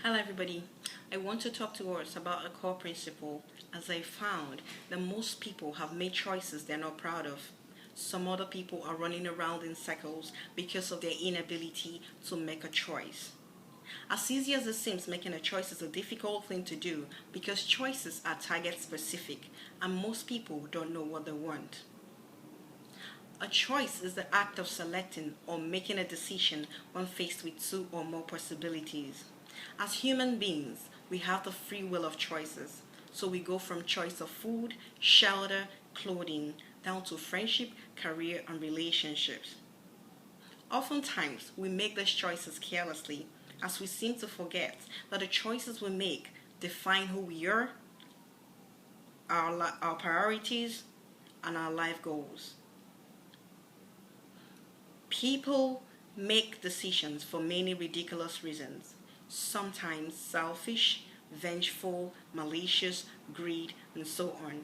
Hello everybody. I want to talk to us about a core principle as I found that most people have made choices they're not proud of. Some other people are running around in circles because of their inability to make a choice. As easy as it seems, making a choice is a difficult thing to do because choices are target specific and most people don't know what they want. A choice is the act of selecting or making a decision when faced with two or more possibilities. As human beings, we have the free will of choices. So we go from choice of food, shelter, clothing, down to friendship, career, and relationships. Oftentimes, we make these choices carelessly, as we seem to forget that the choices we make define who we are, our priorities, and our life goals. People make decisions for many ridiculous reasons, sometimes selfish, vengeful, malicious, greed, and so on.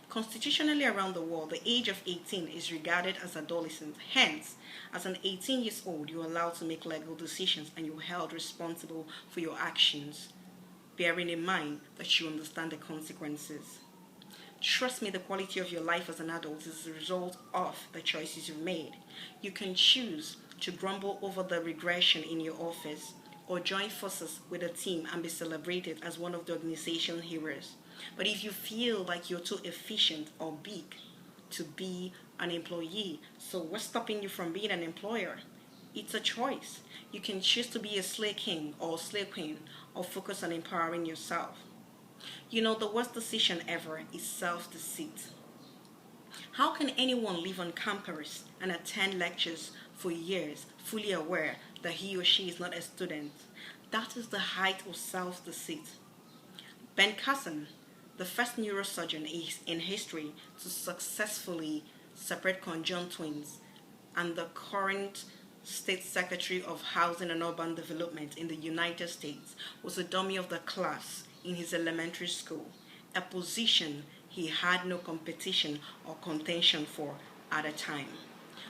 Constitutionally around the world, the age of 18 is regarded as adolescence. Hence, as an 18 years old, you're allowed to make legal decisions and you're held responsible for your actions, bearing in mind that you understand the consequences. Trust me, the quality of your life as an adult is the result of the choices you've made. You can choose to grumble over the regression in your office or join forces with a team and be celebrated as one of the organization heroes. But if you feel like you're too efficient or big to be an employee, so what's stopping you from being an employer? It's a choice. You can choose to be a slave king or slave queen or focus on empowering yourself. You know, the worst decision ever is self-deceit. How can anyone live on campus and attend lectures for years, fully aware that he or she is not a student? That is the height of self-deceit. Ben Carson, the first neurosurgeon in history to successfully separate conjoined twins, and the current State Secretary of Housing and Urban Development in the United States, was a dummy of the class in his elementary school, a position he had no competition or contention for at the time.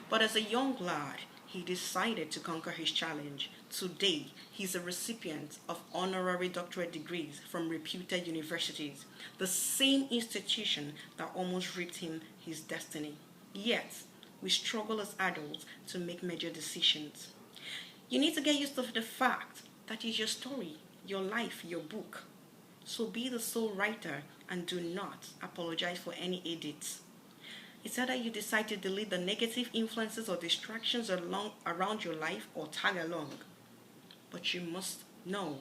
But as a young lad, he decided to conquer his challenge. Today, he's a recipient of honorary doctorate degrees from reputed universities, the same institution that almost ripped him his destiny. Yet, we struggle as adults to make major decisions. You need to get used to the fact that it's your story, your life, your book. So be the sole writer and do not apologize for any edits. It's either you decide to delete the negative influences or distractions around your life or tag along. But you must know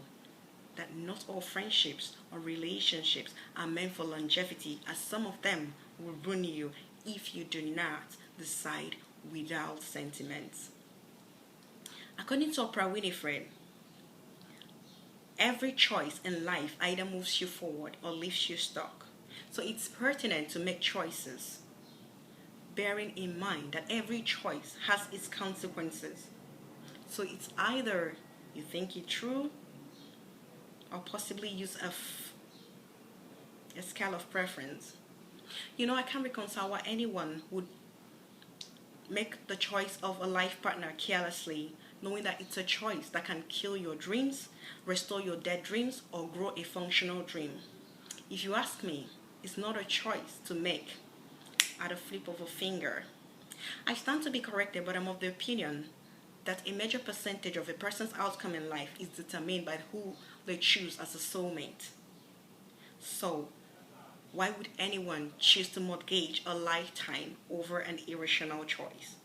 that not all friendships or relationships are meant for longevity, as some of them will ruin you if you do not decide without sentiments. According to Oprah Winfrey, every choice in life either moves you forward or leaves you stuck. So it's pertinent to make choices, bearing in mind that every choice has its consequences. So it's either you think it through or possibly use a scale of preference. You know, I can't reconcile why anyone would make the choice of a life partner carelessly, knowing that it's a choice that can kill your dreams, restore your dead dreams, or grow a functional dream. If you ask me, it's not a choice to make at a flip of a finger. I stand to be corrected, but I'm of the opinion that a major percentage of a person's outcome in life is determined by who they choose as a soulmate. So, why would anyone choose to mortgage a lifetime over an irrational choice?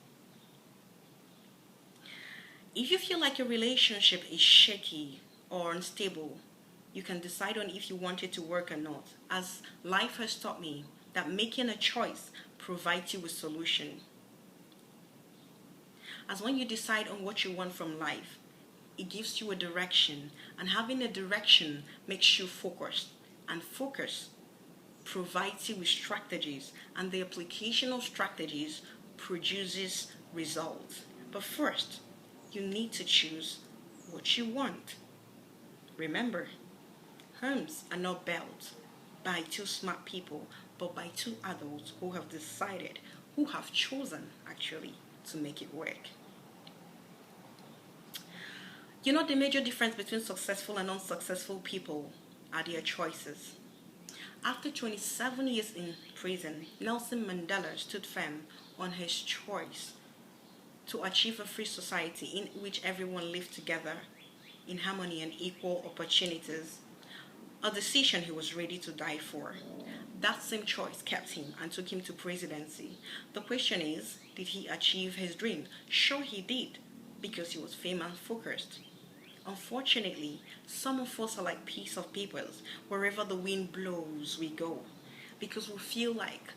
If you feel like your relationship is shaky or unstable, you can decide on if you want it to work or not, as life has taught me that making a choice provides you with solution. As when you decide on what you want from life, it gives you a direction, and having a direction makes you focused, and focus provides you with strategies, and the application of strategies produces results. But first, you need to choose what you want. Remember, homes are not built by two smart people, but by two adults who have decided, who have chosen actually, to make it work. You know, the major difference between successful and unsuccessful people are their choices. After 27 years in prison, Nelson Mandela stood firm on his choice to achieve a free society in which everyone lived together in harmony and equal opportunities, a decision he was ready to die for. That same choice kept him and took him to presidency. The question is, did he achieve his dream? Sure he did, because he was fame and focused. Unfortunately, some of us are like piece of papers. Wherever the wind blows, we go. Because we feel like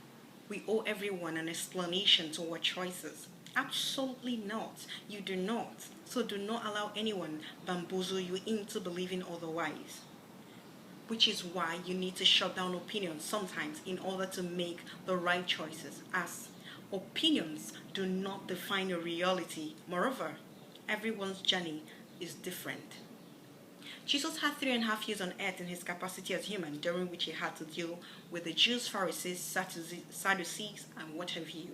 we owe everyone an explanation to our choices. Absolutely not. You do not. So do not allow anyone bamboozle you into believing otherwise. Which is why you need to shut down opinions sometimes in order to make the right choices, as opinions do not define your reality. Moreover, everyone's journey is different. Jesus had 3.5 years on earth in his capacity as human, during which he had to deal with the Jews, Pharisees, Sadducees, and what have you.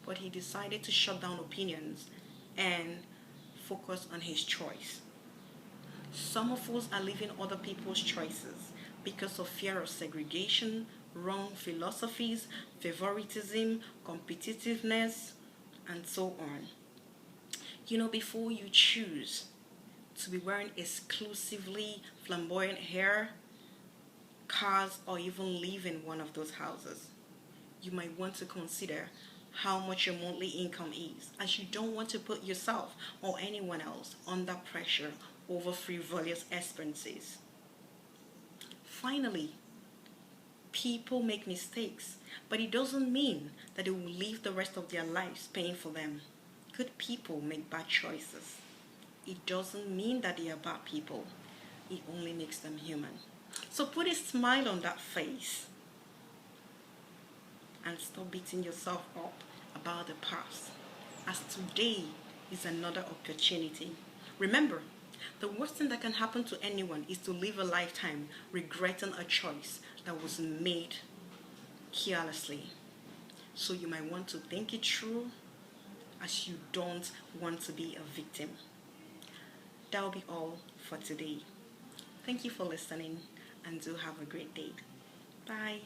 But he decided to shut down opinions and focus on his choice. Some of us are living other people's choices because of fear of segregation, wrong philosophies, favoritism, competitiveness, and so on. You know, before you choose to be wearing exclusively flamboyant hair, cars, or even live in one of those houses, you might want to consider how much your monthly income is, as you don't want to put yourself or anyone else under pressure over frivolous expenses. Finally, people make mistakes, but it doesn't mean that they will live the rest of their lives paying for them. Good people make bad choices. It doesn't mean that they are bad people. It only makes them human. So put a smile on that face and stop beating yourself up about the past, as today is another opportunity. Remember, the worst thing that can happen to anyone is to live a lifetime regretting a choice that was made carelessly. So you might want to think it through, as you don't want to be a victim. That'll be all for today. Thank you for listening, and do have a great day. Bye.